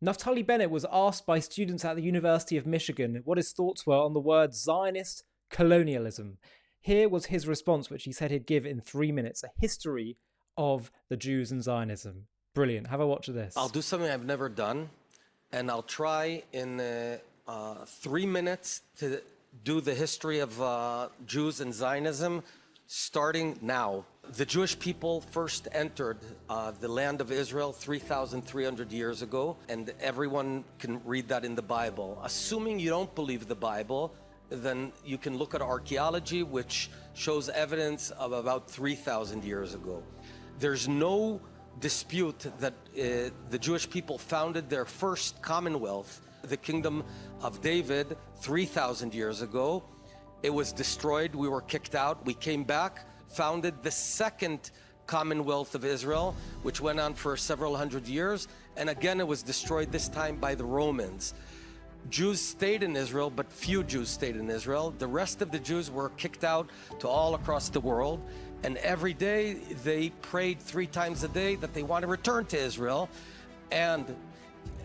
Naftali Bennett was asked by students at the University of Michigan what his thoughts were on the word Zionist colonialism. Here was his response, which he said he'd give in 3 minutes, a history of the Jews and Zionism. Brilliant. Have a watch of this. I'll do something I've never done, and I'll try in 3 minutes to do the history of Jews and Zionism, starting now. The Jewish people first entered the land of Israel 3,300 years ago, and everyone can read that in the Bible. Assuming you don't believe the Bible, then you can look at archaeology, which shows evidence of about 3,000 years ago. There's no dispute that the Jewish people founded their first commonwealth, the kingdom of David, 3,000 years ago. It was destroyed. We were kicked out. We came back, founded the second Commonwealth of Israel, which went on for several hundred years. And again, it was destroyed, this time by the Romans. Jews stayed in Israel, but few Jews stayed in Israel. The rest of the Jews were kicked out to all across the world. And every day they prayed 3 times a day that they want to return to Israel. And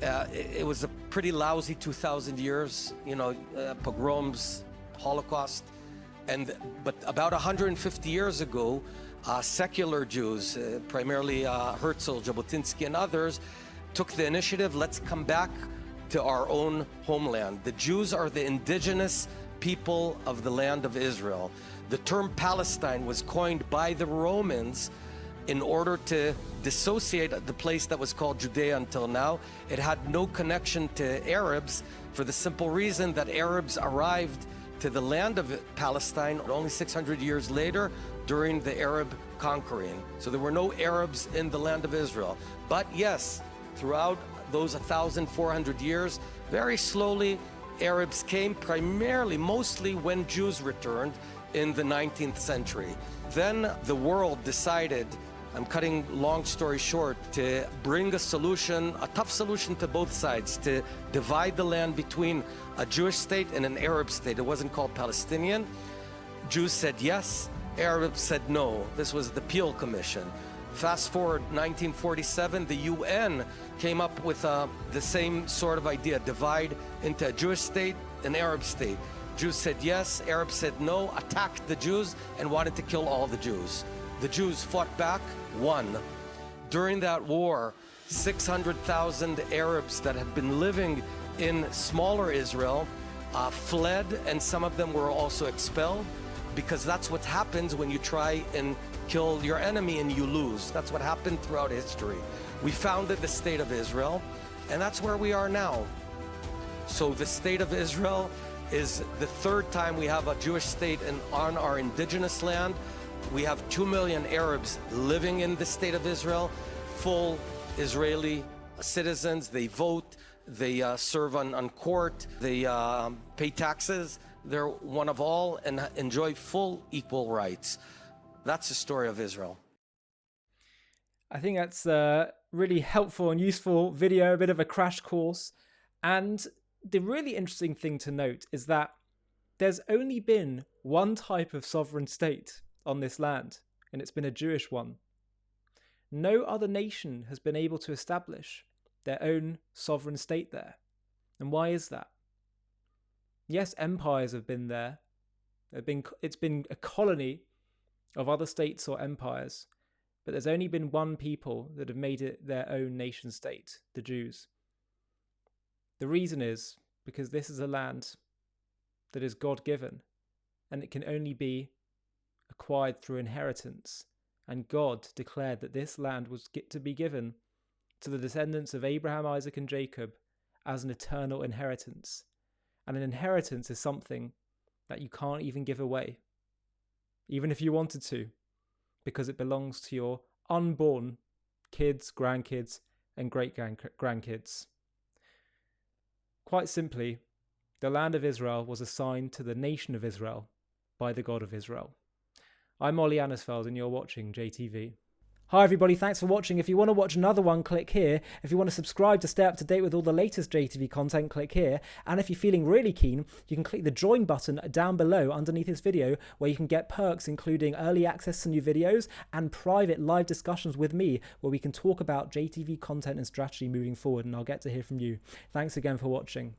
it was a pretty lousy 2,000 years, pogroms, Holocaust. But about 150 years ago, secular Jews, primarily Herzl, Jabotinsky, and others, took the initiative. Let's come back to our own homeland. The Jews are the indigenous people of the land of Israel. The term Palestine was coined by the Romans in order to dissociate the place that was called Judea until now. It had no connection to Arabs, for the simple reason that Arabs arrived to the land of Palestine only 600 years later during the Arab conquering. So there were no Arabs in the land of Israel. But yes, throughout those 1,400 years, very slowly Arabs came, primarily, mostly when Jews returned in the 19th century. Then the world decided, I'm cutting long story short, to bring a solution, a tough solution to both sides, to divide the land between a Jewish state and an Arab state. It wasn't called Palestinian. Jews said yes, Arabs said no. This was the Peel Commission. Fast forward 1947, the UN came up with the same sort of idea, divide into a Jewish state, an Arab state. Jews said yes, Arabs said no, attacked the Jews and wanted to kill all the Jews. The Jews fought back, won. During that war, 600,000 Arabs that had been living in smaller Israel fled, and some of them were also expelled, because that's what happens when you try and kill your enemy and you lose. That's what happened throughout history. We founded the State of Israel, and that's where we are now. So the State of Israel is the 3rd time we have a Jewish state on our indigenous land. We have 2 million Arabs living in the State of Israel, full Israeli citizens. They vote, they serve on court, they pay taxes. They're one of all and enjoy full equal rights. That's the story of Israel. I think that's a really helpful and useful video, a bit of a crash course. And the really interesting thing to note is that there's only been one type of sovereign state on this land, and it's been a Jewish one. No other nation has been able to establish their own sovereign state there. And why is that? Yes, empires have been there. It's been a colony of other states or empires, but there's only been one people that have made it their own nation state, the Jews. The reason is because this is a land that is God-given, and it can only be acquired through inheritance. And God declared that this land was to be given to the descendants of Abraham, Isaac, and Jacob as an eternal inheritance. And an inheritance is something that you can't even give away, even if you wanted to, because it belongs to your unborn kids, grandkids, and great-grandkids. Quite simply, the land of Israel was assigned to the nation of Israel by the God of Israel. I'm Ollie Annisfeld, and you're watching JTV. Hi everybody, thanks for watching. If you want to watch another one, click here. If you want to subscribe to stay up to date with all the latest JTV content, click here. And if you're feeling really keen, you can click the join button down below underneath this video, where you can get perks including early access to new videos and private live discussions with me, where we can talk about JTV content and strategy moving forward, and I'll get to hear from you. Thanks again for watching.